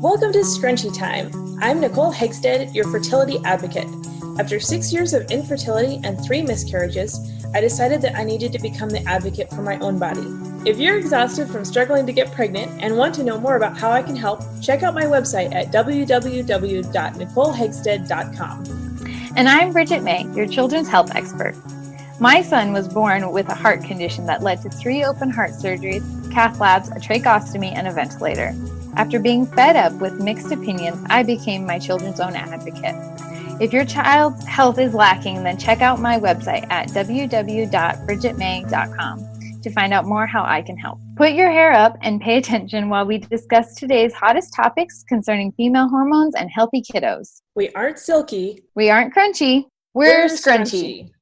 Welcome to Scrunchy Time. I'm Nicole Hegstead, your fertility advocate. After 6 years of infertility and 3 miscarriages, I decided that I needed to become the advocate for my own body. If you're exhausted from struggling to get pregnant and want to know more about how I can help, check out my website at www.nicolehegstead.com. And I'm Bridget May, your children's health expert. My son was born with a heart condition that led to 3 open heart surgeries, cath labs, a tracheostomy, and a ventilator. After being fed up with mixed opinions, I became my children's own advocate. If your child's health is lacking, then check out my website at www.bridgetmay.com to find out more how I can help. Put your hair up and pay attention while we discuss today's hottest topics concerning female hormones and healthy kiddos. We aren't silky. We aren't crunchy. We're scrunchy.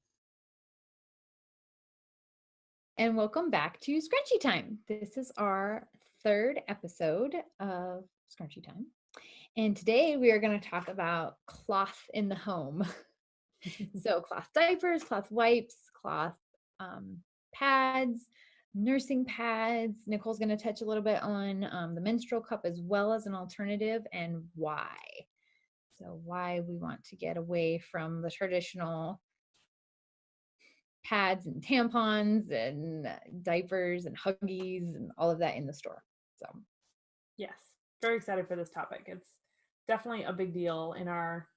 And welcome back to Scrunchy Time. This is our 3rd episode of Scrunchy Time. And today we are going to talk about cloth in the home. So cloth diapers, cloth wipes, cloth pads, nursing pads. Nicole's going to touch a little bit on the menstrual cup as well as an alternative and why. So why we want to get away from the traditional pads and tampons and diapers and Huggies and all of that in the store. So yes, very excited for this topic. It's definitely a big deal in our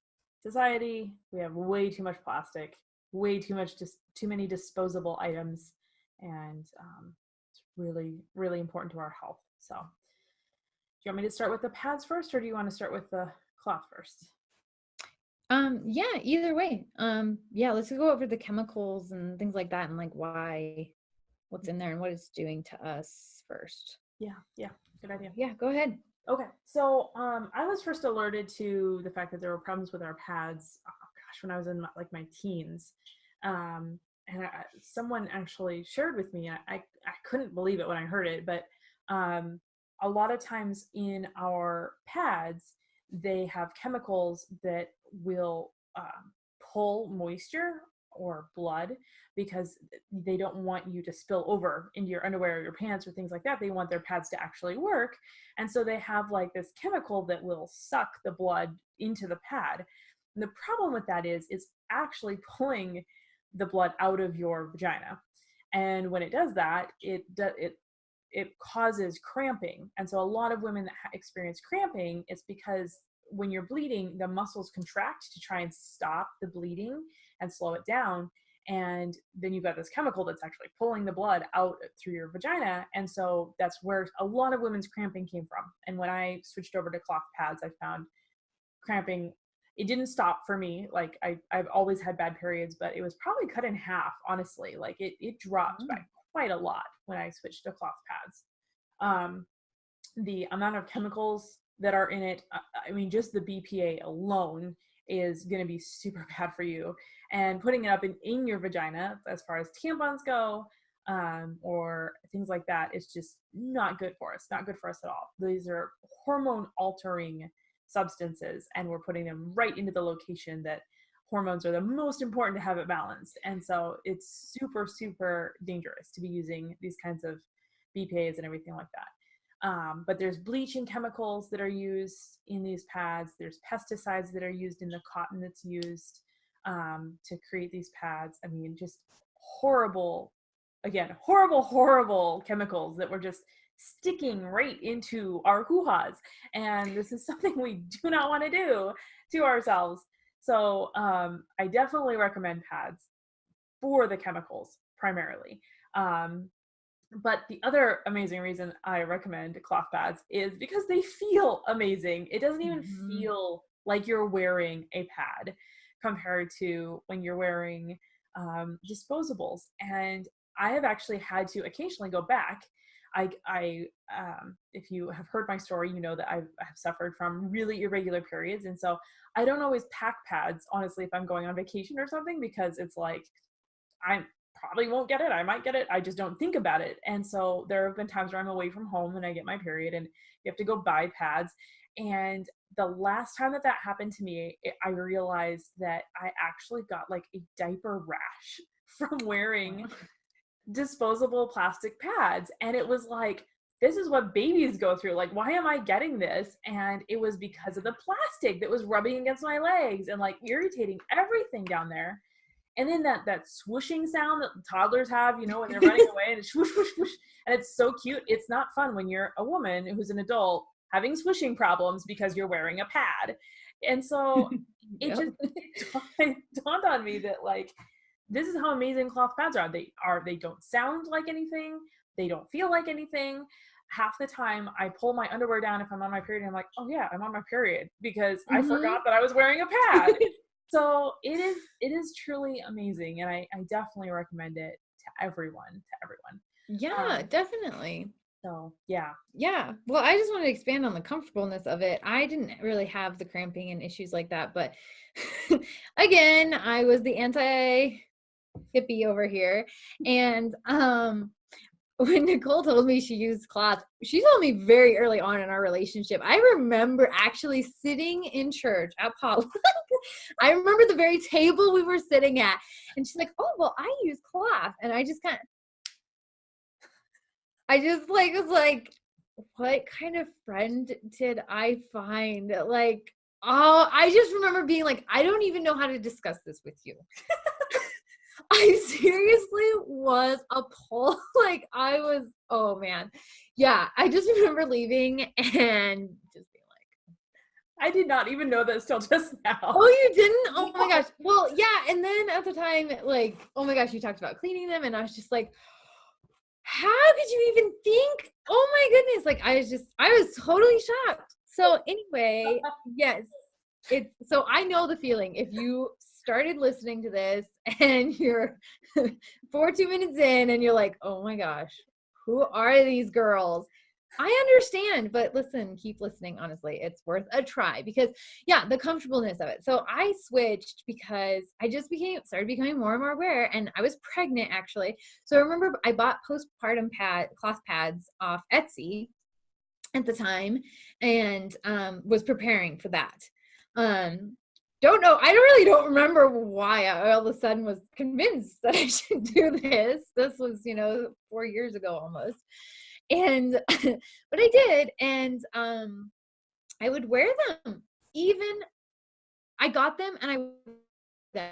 society. We have way too much plastic, way too many disposable items, and it's really, really important to our health. So do you want me to start with the pads first, or do you want to start with the cloth first? Yeah, either way. Let's go over the chemicals and things like that and like what's in there and what it's doing to us first. Yeah, good idea. Yeah, go ahead. Okay, so I was first alerted to the fact that there were problems with our pads, when I was in my teens. And someone actually shared with me, I couldn't believe it when I heard it, but a lot of times in our pads, they have chemicals that will pull moisture or blood because they don't want you to spill over into your underwear or your pants or things like that. They want their pads to actually work. And so they have like this chemical that will suck the blood into the pad. And the problem with that is it's actually pulling the blood out of your vagina. And when it does that, it causes cramping. And so a lot of women that experience cramping, it's because when you're bleeding, the muscles contract to try and stop the bleeding and slow it down. And then you've got this chemical that's actually pulling the blood out through your vagina. And so that's where a lot of women's cramping came from. And when I switched over to cloth pads, I found cramping, it didn't stop for me. Like I've always had bad periods, but it was probably cut in half, honestly. Like it dropped by quite a lot when I switched to cloth pads. The amount of chemicals that are in it, just the BPA alone is going to be super bad for you. And putting it up in your vagina, as far as tampons go, or things like that, is just not good for us. Not good for us at all. These are hormone altering substances, and we're putting them right into the location that hormones are the most important to have it balanced. And so it's super, super dangerous to be using these kinds of BPAs and everything like that. But there's bleaching chemicals that are used in these pads. There's pesticides that are used in the cotton that's used to create these pads. Just horrible chemicals that were just sticking right into our hoo-has. And this is something we do not want to do to ourselves. So I definitely recommend pads for the chemicals primarily. But the other amazing reason I recommend cloth pads is because they feel amazing. It doesn't even feel like you're wearing a pad compared to when you're wearing disposables. And I have actually had to occasionally go back. If you have heard my story, you know that I have suffered from really irregular periods. And so I don't always pack pads, honestly, if I'm going on vacation or something, because it's like, I probably won't get it. I might get it. I just don't think about it. And so there have been times where I'm away from home and I get my period and you have to go buy pads. And the last time that happened to me, I realized that I actually got like a diaper rash from wearing disposable plastic pads. And it was like this is what babies go through. Like, why am I getting this? And it was because of the plastic that was rubbing against my legs and like irritating everything down there. And then that swooshing sound that toddlers have, you know, when they're running away, and it's swoosh, swoosh, swoosh. And it's so cute. It's not fun when you're a woman who's an adult having swooshing problems because you're wearing a pad. And so it just it dawned on me that like, this is how amazing cloth pads are. They don't sound like anything. They don't feel like anything. Half the time I pull my underwear down if I'm on my period and I'm like, oh yeah, I'm on my period, because I forgot that I was wearing a pad. So it is truly amazing. And I definitely recommend it to everyone. Yeah, definitely. So yeah. Yeah. Well, I just want to expand on the comfortableness of it. I didn't really have the cramping and issues like that, but again, I was the anti-hippie over here. And when Nicole told me she used cloth, she told me very early on in our relationship. I remember actually sitting in church at Paul. I remember the very table we were sitting at, and she's like, "Oh, well, I use cloth," and I just like was like, what kind of friend did I find? Like, oh, I just remember being like, I don't even know how to discuss this with you. I seriously was appalled. Like, I was, oh man. Yeah, I just remember leaving and just being like, I did not even know this till just now. oh, you didn't? Oh my gosh. Well, yeah. And then at the time, like, oh my gosh, you talked about cleaning them. And I was just like, how could you even think? Oh my goodness. Like, I was totally shocked. So anyway, yes. So I know the feeling. If you started listening to this and you're 42 minutes in and you're like, oh my gosh, who are these girls? I understand, but listen, keep listening. Honestly, it's worth a try, because yeah, the comfortableness of it. So I switched because I just started becoming more and more aware, and I was pregnant actually. So I remember I bought postpartum cloth pads off Etsy at the time, and was preparing for that. Don't know. I really don't remember why I all of a sudden was convinced that I should do this. This was, 4 years ago almost. And, but I did. And, I would wear them. Even I got them and I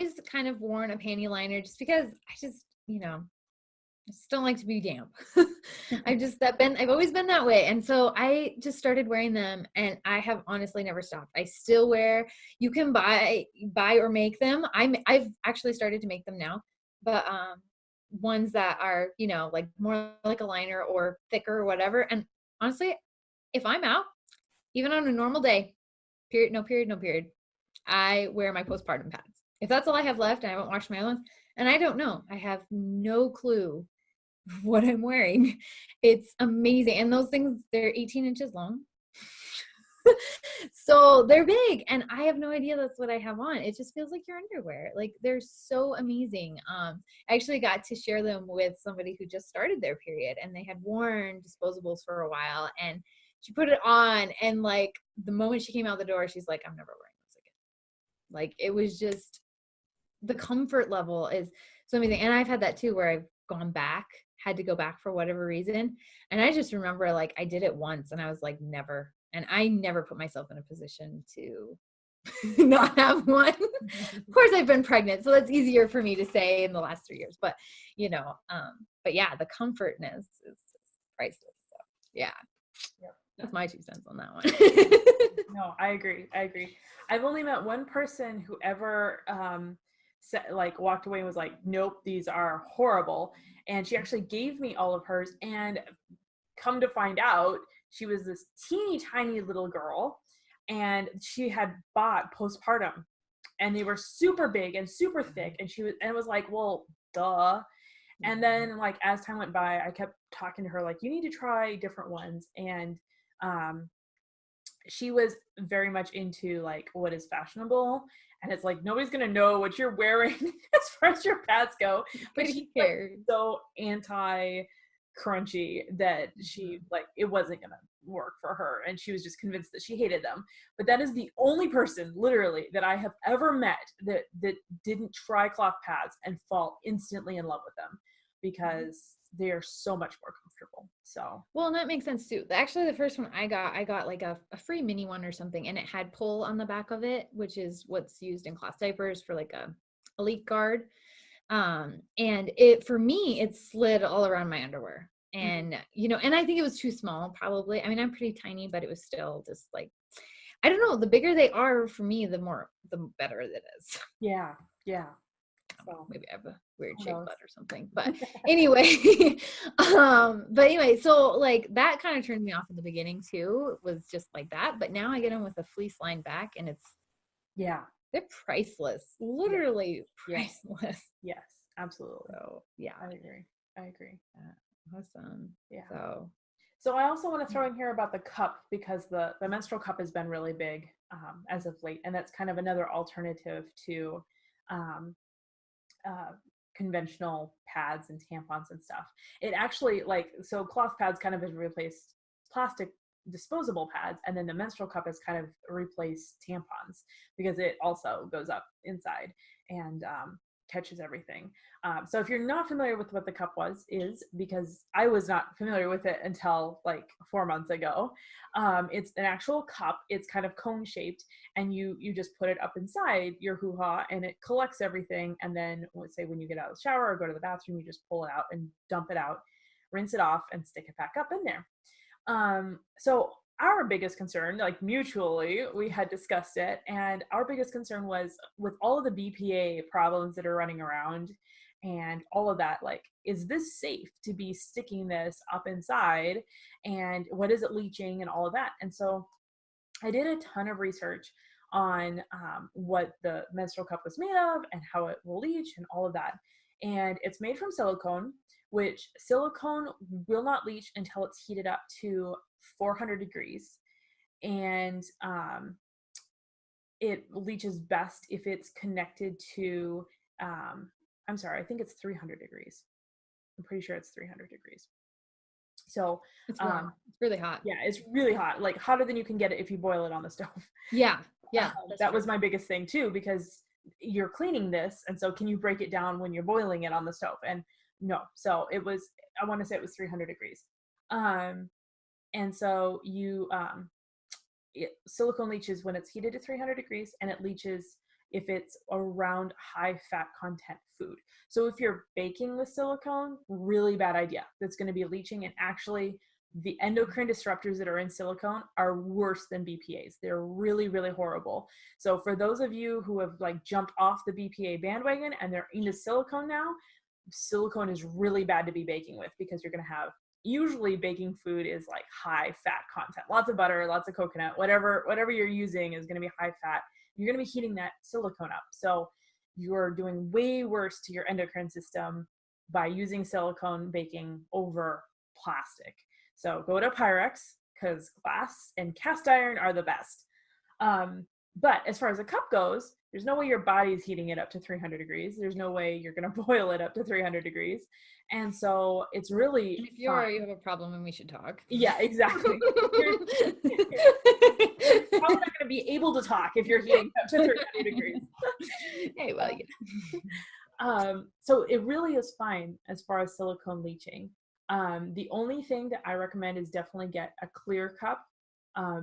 just kind of worn a panty liner just because I just don't like to be damp. I've always been that way. And so I just started wearing them, and I have honestly never stopped. I still wear, you can buy or make them. I've actually started to make them now, but, ones that are, like more like a liner or thicker or whatever. And honestly, if I'm out, even on a normal day, no period, I wear my postpartum pads. If that's all I have left and I haven't washed my own, and I don't know, I have no clue what I'm wearing. It's amazing. And those things, they're 18 inches long. So they're big, and I have no idea that's what I have on. It just feels like your underwear. Like, they're so amazing. I actually got to share them with somebody who just started their period, and they had worn disposables for a while, and she put it on, and like the moment she came out the door, she's like, I'm never wearing this again. Like, it was just, the comfort level is so amazing. And I've had that too, where I've had to go back for whatever reason. And I just remember, like, I did it once and I was like, never. And I never put myself in a position to not have one. Of course, I've been pregnant, so that's easier for me to say in the last 3 years. But, but yeah, the comfortness is priceless. So yeah, that's my 2 cents on that one. No, I agree. I've only met one person who ever walked away and was like, nope, these are horrible. And she actually gave me all of hers, and come to find out, she was this teeny tiny little girl, and she had bought postpartum, and they were super big and super thick, and it was like, well, duh. And then, like, as time went by, I kept talking to her like, you need to try different ones. And she was very much into like what is fashionable, and it's like, nobody's gonna know what you're wearing as far as your pads go. But she's like, so anti crunchy that she like, it wasn't gonna work for her, and she was just convinced that she hated them. But that is the only person literally that I have ever met that didn't try cloth pads and fall instantly in love with them, because they're so much more comfortable. So well, and that makes sense too. Actually, the first one I got like a free mini one or something, and it had pull on the back of it, which is what's used in cloth diapers for like a leak guard. And it, for me, it slid all around my underwear. And, and I think it was too small, probably. I mean, I'm pretty tiny, but it was still just like, I don't know, the bigger they are for me, the better it is. Yeah. So maybe I have a weird Who shaped knows? butt or something. But anyway, so like that kind of turned me off in the beginning too, was just like that. But now I get them with a fleece lined back, and they're priceless, literally priceless. Yes, absolutely. So yeah, I agree. Awesome. Yeah. So I also want to throw in here about the cup, because the menstrual cup has been really big as of late, and that's kind of another alternative to conventional pads and tampons and stuff. It actually, so cloth pads kind of has replaced plastic disposable pads, and then the menstrual cup has kind of replaced tampons because it also goes up inside and catches everything. So if you're not familiar with what the cup is because I was not familiar with it until like 4 months ago. It's an actual cup. It's kind of cone shaped, and you just put it up inside your hoo-ha, and it collects everything. And then let's say when you get out of the shower or go to the bathroom, you just pull it out and dump it out, rinse it off, and stick it back up in there. So our biggest concern, like mutually, we had discussed it, and our biggest concern was with all of the BPA problems that are running around and all of that, like, is this safe to be sticking this up inside, and what is it leaching and all of that? And so I did a ton of research on what the menstrual cup was made of and how it will leach and all of that. And it's made from silicone, which silicone will not leach until it's heated up to 400 degrees. And it leaches best if it's connected to, I'm sorry, I think it's 300 degrees. I'm pretty sure it's 300 degrees. So it's warm. It's really hot. Yeah, it's really hot, like hotter than you can get it if you boil it on the stove. Yeah. That was my biggest thing too, because you're cleaning this, and so can you break it down when you're boiling it on the stove? And no, so it was, I want to say it was 300 degrees. And so silicone leaches when it's heated to 300 degrees, and it leaches if it's around high fat content food. So if you're baking with silicone, really bad idea. That's going to be leaching, and actually the endocrine disruptors that are in silicone are worse than BPAs. They're really, really horrible. So for those of you who have like jumped off the BPA bandwagon and they're into silicone now, silicone is really bad to be baking with, because you're going to have, usually baking food is like high fat content, lots of butter, lots of coconut, whatever you're using is going to be high fat. You're going to be heating that silicone up. So you're doing way worse to your endocrine system by using silicone baking over plastic. So go to Pyrex, because glass and cast iron are the best. But as far as a cup goes, there's no way your body's heating it up to 300 degrees. There's no way you're going to boil it up to 300 degrees. And so it's really, and if you are, you have a problem, and we should talk. Yeah, exactly. You're probably not going to be able to talk if you're heating up to 300 degrees. Hey, well, yeah. So it really is fine as far as silicone leaching. The only thing that I recommend is definitely get a clear cup,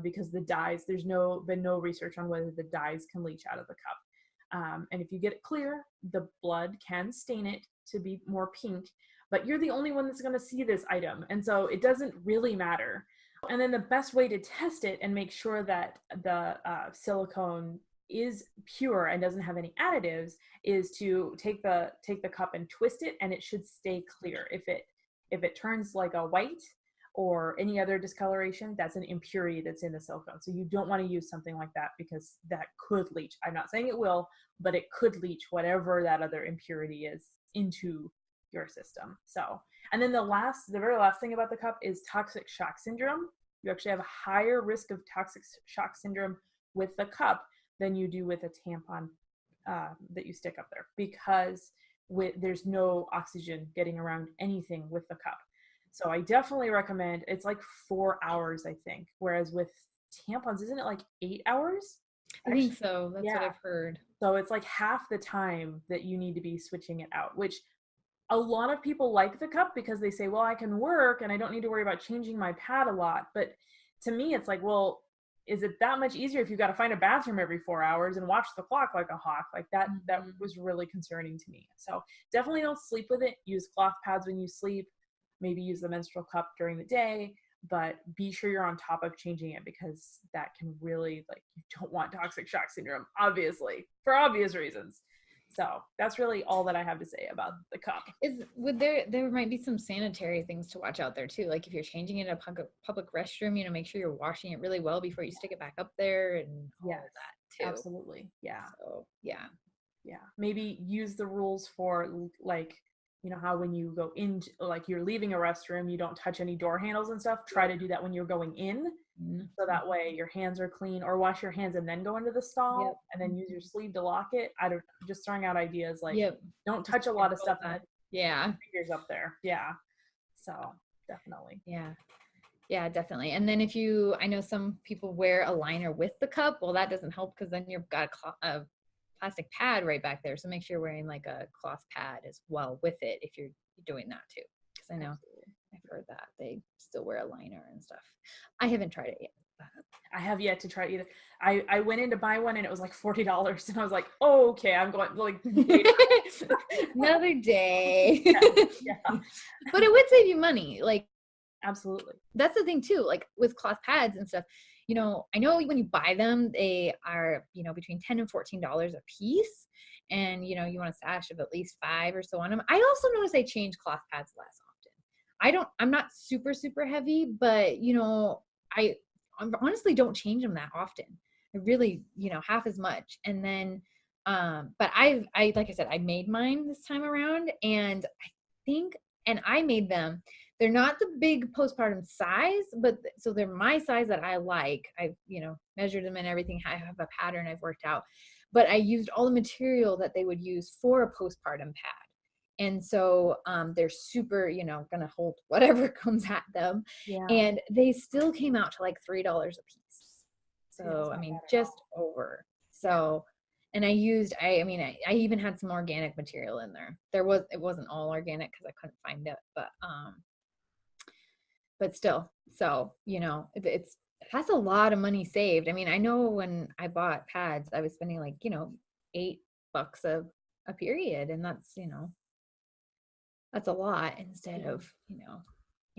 because the dyes, there's been no research on whether the dyes can leach out of the cup. And if you get it clear, the blood can stain it to be more pink, but you're the only one that's going to see this item. And so it doesn't really matter. And then the best way to test it and make sure that the silicone is pure and doesn't have any additives is to take the cup and twist it, and it should stay clear. If it turns like a white or any other discoloration, that's an impurity that's in the silicone. So you don't want to use something like that, because that could leach. I'm not saying it will, but it could leach whatever that other impurity is into your system. So, and then the very last thing about the cup is toxic shock syndrome. You actually have a higher risk of toxic shock syndrome with the cup than you do with a tampon that you stick up there, because there's no oxygen getting around anything with the cup. So I definitely recommend, it's like 4 hours, I think. Whereas with tampons, isn't it like 8 hours? I think so. That's what I've heard. So it's like half the time that you need to be switching it out, which a lot of people like the cup because they say, well, I can work and I don't need to worry about changing my pad a lot. But to me, it's like, well, is it that much easier if you've got to find a bathroom every 4 hours and watch the clock like a hawk? Like that was really concerning to me. So definitely don't sleep with it. Use cloth pads when you sleep. Maybe use the menstrual cup during the day, but be sure you're on top of changing it, because that can really, like, you don't want toxic shock syndrome, obviously, for obvious reasons. So that's really all that I have to say about the cup. Would there might be some sanitary things to watch out there too. Like if you're changing it in a public restroom, make sure you're washing it really well before you stick it back up there and all of that too. Absolutely. Yeah. So yeah. Maybe use the rules for, like, how when you go into, like, you're leaving a restroom, you don't touch any door handles and stuff. Try to do that when you're going in. So that way your hands are clean, or wash your hands and then go into the stall and then use your sleeve to lock it. Just throwing out ideas, like, don't touch a lot of stuff. Fingers up there. Yeah. So definitely. Yeah, definitely. And then I know some people wear a liner with the cup. Well, that doesn't help, because then you've got a plastic pad right back there. So make sure you're wearing like a cloth pad as well with it if you're doing that too. Because I know I've heard that they still wear a liner and stuff. I haven't tried it yet. I have yet to try either. I went in to buy one and it was like $40, and I was like, oh, okay, I'm going, like, another day. Yeah. But it would save you money. Like, absolutely. That's the thing too, like with cloth pads and stuff. I know when you buy them, they are, between $10 and $14 a piece. And, you want a stash of at least 5 or so on them. I also notice I change cloth pads less often. I'm not super, super heavy, but, I honestly don't change them that often. I really, half as much. And then, but I, like I said, I made mine this time around, and I made them. They're not the big postpartum size, but so they're my size that I like. I've, measured them and everything. I have a pattern I've worked out, but I used all the material that they would use for a postpartum pad. And so they're super, going to hold whatever comes at them. Yeah. And they still came out to like $3 a piece. So, just over. So, and I even had some organic material in there. It wasn't all organic because I couldn't find it, but still, so, that's a lot of money saved. I know when I bought pads, I was spending like, $8 a period. And that's, that's a lot instead of,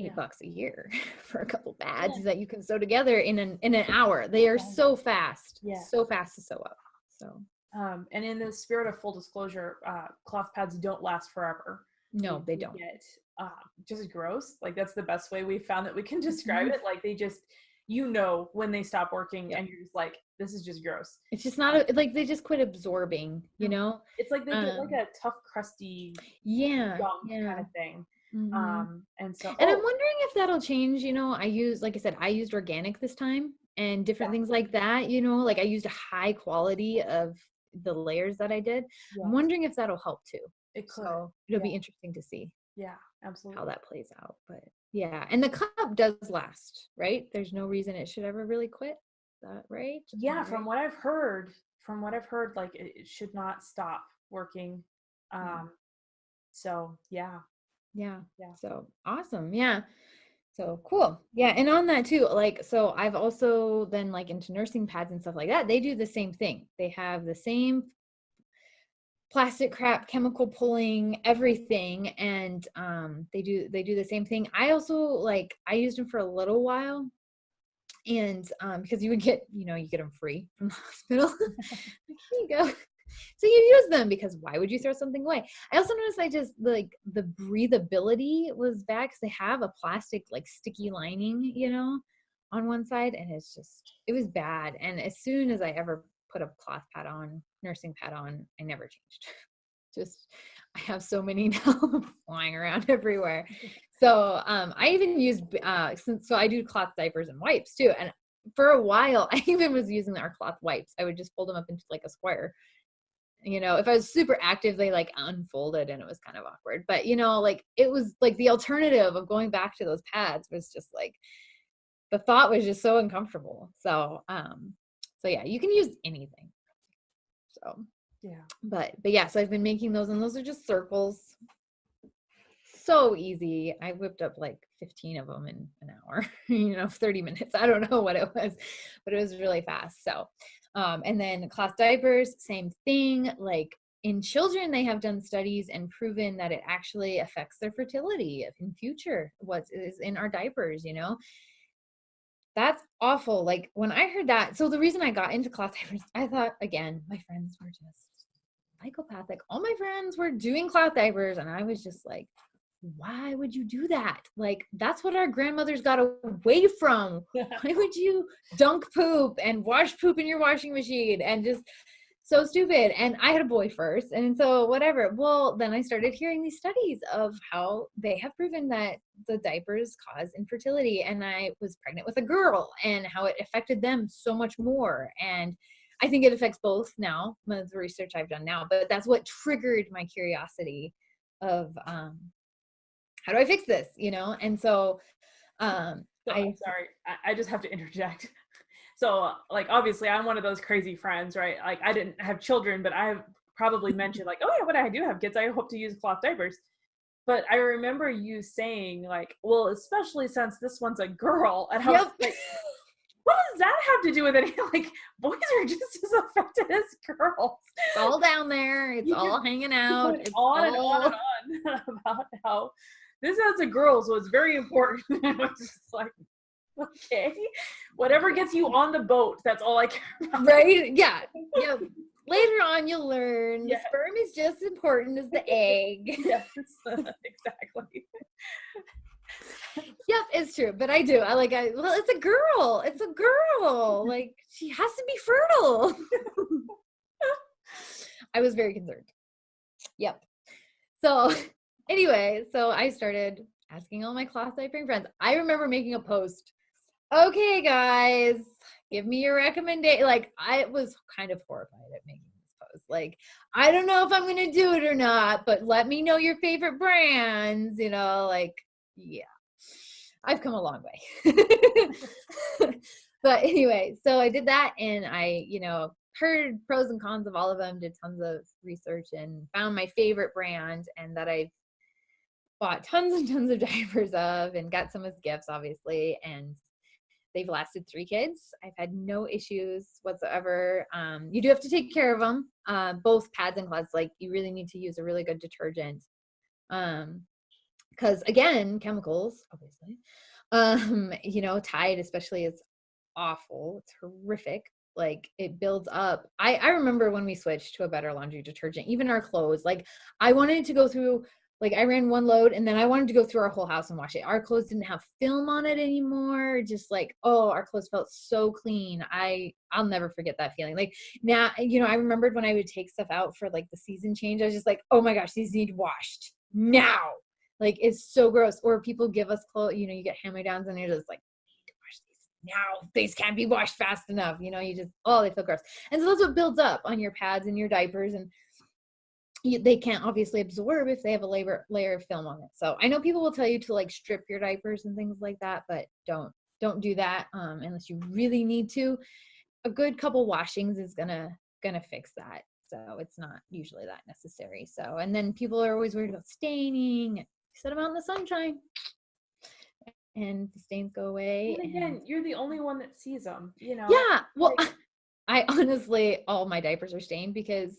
$8 a year for a couple pads that you can sew together in an hour. They are so fast, so fast to sew up. So, and in the spirit of full disclosure, cloth pads don't last forever. No, they don't. Get just gross. Like, that's the best way we found that we can describe it. Like, they just, when they stop working, and you're just like, this is just gross. It's just not like they just quit absorbing, It's like they get like a tough, crusty gunk kind of thing. And I'm wondering if that'll change. Like I said, I used organic this time and different things like that. Like I used a high quality of the layers that I did. I'm wondering if that'll help too. It could. So it'll be interesting to see. Yeah, absolutely. How that plays out. But yeah, and the cup does last, right? There's no reason it should ever really quit. Is that right? Yeah, from what I've heard, like it should not stop working. So yeah. So awesome. Yeah. So cool. Yeah. And on that too, like, so I've also then like into nursing pads and stuff like that. They do the same thing. They have the same plastic crap, chemical pulling, everything. And they do the same thing. I also I used them for a little while. And because you would get, you get them free from the hospital. Here you go. So you use them because why would you throw something away? I also noticed I just the breathability was bad because they have a plastic sticky lining, on one side, and it was bad. And as soon as I ever put a cloth pad on, nursing pad on, I never changed. I have so many now flying around everywhere. So I even used so I do cloth diapers and wipes too. And for a while, I even was using our cloth wipes. I would just fold them up into a square. If I was super active, they unfolded and it was kind of awkward. But it was the alternative of going back to those pads was just the thought was just so uncomfortable. So yeah, you can use anything. So yeah, but yeah, so I've been making those, and those are just circles. so easy. I whipped up like 15 of them in an hour, 30 minutes. I don't know what it was, but it was really fast. So, and then cloth diapers, same thing. Like in children, they have done studies and proven that it actually affects their fertility in future, what is in our diapers, That's awful. Like when I heard that, so the reason I got into cloth diapers, I thought, again, my friends were just psychopathic. All my friends were doing cloth diapers, and I was just like, why would you do that? Like, that's what our grandmothers got away from. Why would you dunk poop and wash poop in your washing machine? And just so stupid. And I had a boy first. And so whatever. Well, then I started hearing these studies of how they have proven that the diapers cause infertility. And I was pregnant with a girl and how it affected them so much more. And I think it affects both now, with the research I've done now, but that's what triggered my curiosity of, how do I fix this? And so, I'm sorry, I just have to interject. So like, obviously I'm one of those crazy friends, right? Like I didn't have children, but I have probably mentioned like, oh yeah, when I do have kids, I hope to use cloth diapers. But I remember you saying like, well, especially since this one's a girl, and I was like, what does that have to do with it? Like, boys are just as affected as girls. It's all down there. It's all hanging out. It's on and on and on about how this is a girl, so it's very important. And I was just like, okay, whatever gets you on the boat, that's all I care about. Right? Yeah. Yeah. Later on, you'll learn the sperm is just as important as the egg. Yes, exactly. Yep, it's true. But I do. Well, it's a girl. It's a girl. Like, she has to be fertile. I was very concerned. Yep. So anyway, so I started asking all my cloth diapering friends. I remember making a post. Okay, guys, give me your recommendation. Like, I was kind of horrified at making this post. Like, I don't know if I'm going to do it or not, but let me know your favorite brands, yeah. I've come a long way. But anyway, so I did that, and I, heard pros and cons of all of them, did tons of research, and found my favorite brand, and that I've bought tons and tons of diapers of, and got some as gifts, obviously, and they've lasted 3 kids. I've had no issues whatsoever. You do have to take care of them, both pads and cloths. Like, you really need to use a really good detergent. Because again, chemicals, obviously, Tide especially is awful. It's horrific. Like, it builds up. I remember when we switched to a better laundry detergent, even our clothes, like I wanted to go through, like I ran one load and then I wanted to go through our whole house and wash it. Our clothes didn't have film on it anymore. Just like, oh, our clothes felt so clean. I'll never forget that feeling. Like now, I remembered when I would take stuff out for like the season change, I was just like, oh my gosh, these need washed now. Like, it's so gross. Or people give us clothes, you get hand-me-downs and you're just like, need to wash these now. These can't be washed fast enough. You just, they feel gross. And so that's what builds up on your pads and your diapers. And they can't obviously absorb if they have a layer of film on it. So I know people will tell you to like strip your diapers and things like that, but don't do that unless you really need to. A good couple washings is gonna fix that. So it's not usually that necessary. So, and then people are always worried about staining. Set them out in the sunshine and the stains go away. And again, you're the only one that sees them, Yeah. Well, I honestly, all my diapers are stained because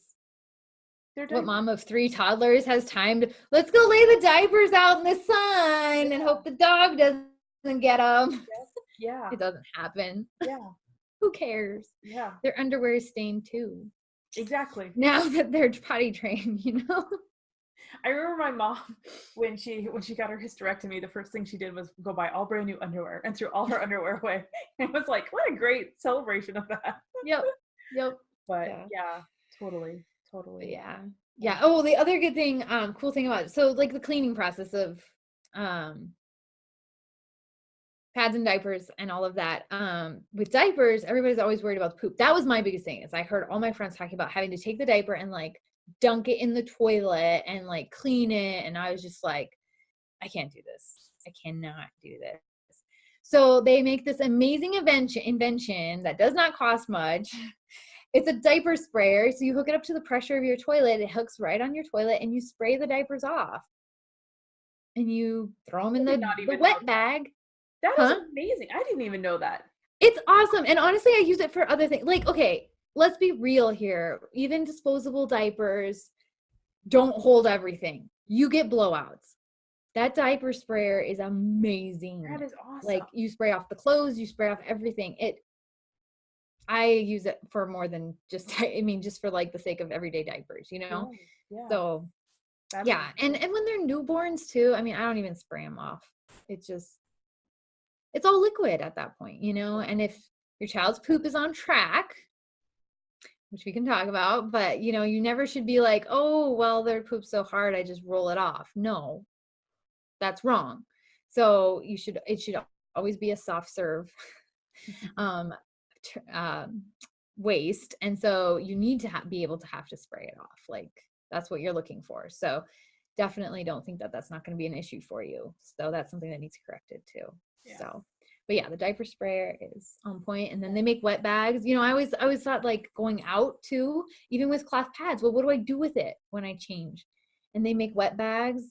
what mom of 3 toddlers has time to, let's go lay the diapers out in the sun and hope the dog doesn't get them. Yeah. It doesn't happen. Yeah. Who cares? Yeah. Their underwear is stained too. Exactly. Now that they're potty trained, I remember my mom, when she got her hysterectomy, the first thing she did was go buy all brand new underwear and threw all her underwear away. It was like, what a great celebration of that. Yep. But yeah, totally. Yeah. Oh, the other good thing, cool thing about it. So like the cleaning process of pads and diapers and all of that. With diapers, everybody's always worried about poop. That was my biggest thing, is I heard all my friends talking about having to take the diaper and like dunk it in the toilet and like clean it. And I was just like, I can't do this. I cannot do this. So they make this amazing invention that does not cost much. It's a diaper sprayer. So you hook it up to the pressure of your toilet. It hooks right on your toilet and you spray the diapers off. and you throw them I in did not the even know wet that. bag. That is Huh? amazing. I didn't even know that. It's awesome. And honestly, I use it for other things. Like, okay, let's be real here. Even disposable diapers don't hold everything. You get blowouts. That diaper sprayer is amazing. That is awesome. Like, you spray off the clothes, you spray off everything. I use it for more than just, I mean, just for like the sake of everyday diapers, you know? Yeah. So, That yeah. And when they're newborns too, I mean, I don't even spray them off. It's just, it's all liquid at that point, you know? And if your child's poop is on track, which we can talk about, but you know, you never should be like, oh, well, their poop's so hard, I just roll it off. No, that's wrong. So it should always be a soft serve um, waste. And so you need to be able to have to spray it off. Like that's what you're looking for. So definitely don't think that that's not going to be an issue for you. So that's something that needs corrected too. Yeah. So, but yeah, the diaper sprayer is on point. And then they make wet bags. You know, I always thought like going out too, even with cloth pads. Well, what do I do with it when I change? And they make wet bags.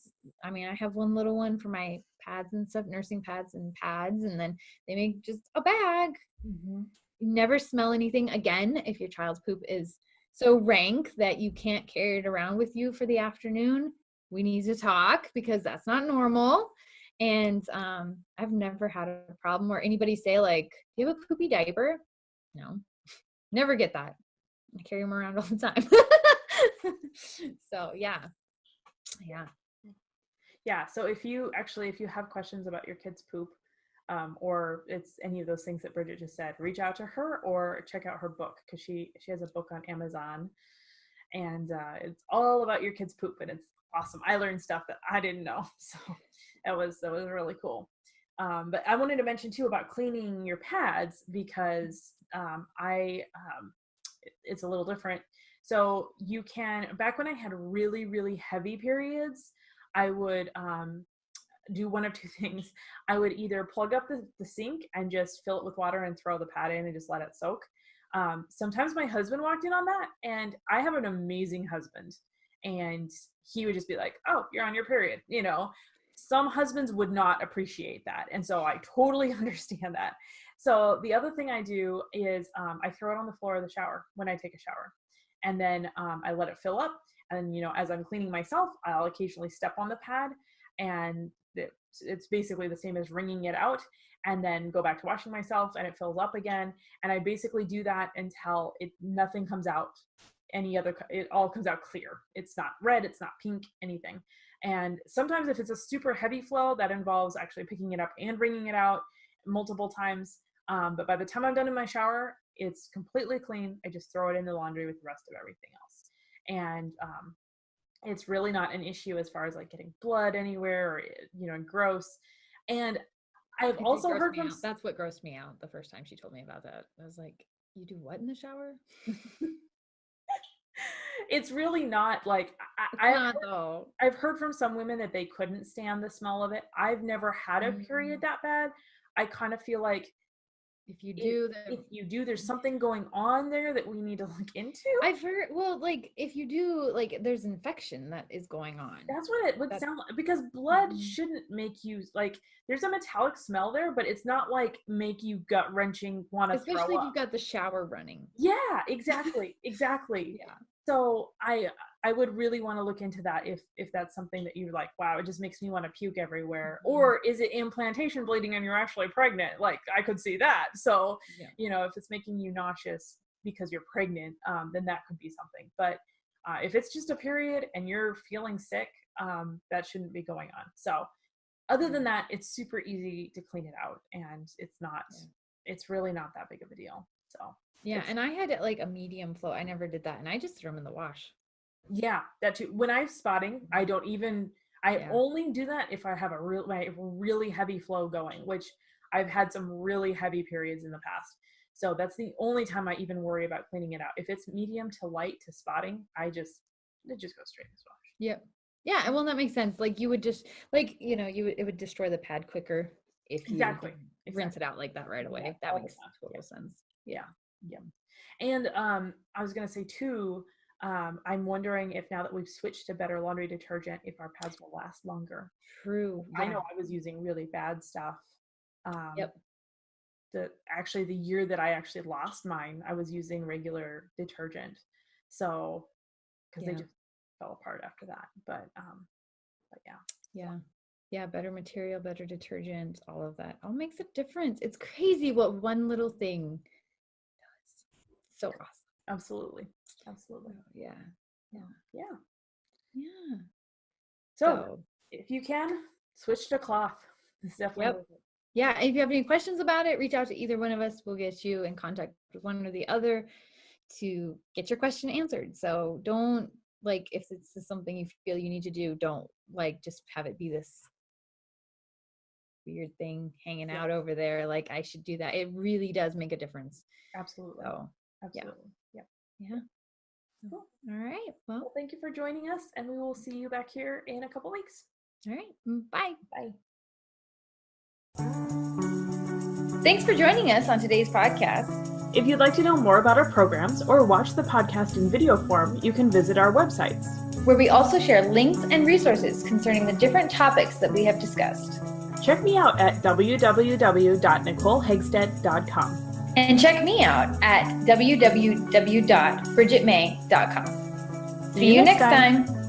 I mean, I have one little one for my pads and stuff, nursing pads and pads. And then they make just a bag. Mm-hmm. You never smell anything again if your child's poop is so rank that you can't carry it around with you for the afternoon. We need to talk because that's not normal. And I've never had a problem where anybody say like, do you have a poopy diaper? No, never get that. I carry them around all the time. So yeah. So if you have questions about your kid's poop, or it's any of those things that Bridget just said, reach out to her or check out her book, because she has a book on Amazon, and it's all about your kid's poop, and it's awesome. I learned stuff that I didn't know, so that was really cool. But I wanted to mention too about cleaning your pads, because it's a little different. So you can, back when I had really, really heavy periods, I would do one of two things. I would either plug up the sink and just fill it with water and throw the pad in and just let it soak. Sometimes my husband walked in on that, and I have an amazing husband, and he would just be like, oh, you're on your period. You know, some husbands would not appreciate that. And so I totally understand that. So the other thing I do is I throw it on the floor of the shower when I take a shower. And then I let it fill up. And, you know, as I'm cleaning myself, I'll occasionally step on the pad, and it's basically the same as wringing it out, and then go back to washing myself, and it fills up again. And I basically do that until nothing comes out it all comes out clear. It's not red, it's not pink, anything. And sometimes if it's a super heavy flow, that involves actually picking it up and wringing it out multiple times. But by the time I'm done in my shower, it's completely clean. I just throw it in the laundry with the rest of everything else. And it's really not an issue as far as like getting blood anywhere, or, you know, gross. And I've also heard from... That's what grossed me out the first time she told me about that. I was like, you do what in the shower? It's really not like... I've heard from some women that they couldn't stand the smell of it. I've never had a period that bad. I kind of feel like if you do, there's something going on there that we need to look into. I've heard, well, like if you do, like there's infection that is going on. That's what it would sound like, because blood shouldn't make you, like, there's a metallic smell there, but it's not like make you gut wrenching, want to throw up. Especially if you've got the shower running. Yeah, exactly. Yeah. So I would really want to look into that if that's something that you're like, wow, it just makes me want to puke everywhere. Or is it implantation bleeding and you're actually pregnant? Like, I could see that. So, you know, if it's making you nauseous because you're pregnant, then that could be something. But if it's just a period and you're feeling sick, that shouldn't be going on. So other than that, it's super easy to clean it out, and it's really not that big of a deal. So yeah, and I had like a medium flow. I never did that, and I just threw them in the wash. Yeah, that too. When I'm spotting, I only do that if I have a really heavy flow going, which I've had some really heavy periods in the past. So that's the only time I even worry about cleaning it out. If it's medium to light to spotting, it just goes straight in the wash. Yep. Yeah, well, that makes sense. Like you would just, like, you know, it would destroy the pad quicker if you rinse it out like that right away. Yeah, that makes total sense. Yeah. And I was gonna say too, I'm wondering if now that we've switched to better laundry detergent, if our pads will last longer. True. I know I was using really bad stuff. Yep. The year that I actually lost mine, I was using regular detergent. So, because they just fell apart after that. But yeah. Yeah, better material, better detergent, all of that all makes a difference. It's crazy what one little thing does. So awesome. Absolutely. Yeah. So if you can, switch to cloth. It's definitely worth it. Yeah, and if you have any questions about it, reach out to either one of us. We'll get you in contact with one or the other to get your question answered. So don't, like, if this is something you feel you need to do, don't like just have it be this weird thing hanging out over there. Like, I should do that. It really does make a difference. Absolutely. So, absolutely. Yeah. Cool. All right. Well, thank you for joining us, and we will see you back here in a couple weeks. All right. Bye. Bye. Thanks for joining us on today's podcast. If you'd like to know more about our programs or watch the podcast in video form, you can visit our websites, where we also share links and resources concerning the different topics that we have discussed. Check me out at www.nicolehegstead.com. And check me out at www.bridgetmay.com. See you next time.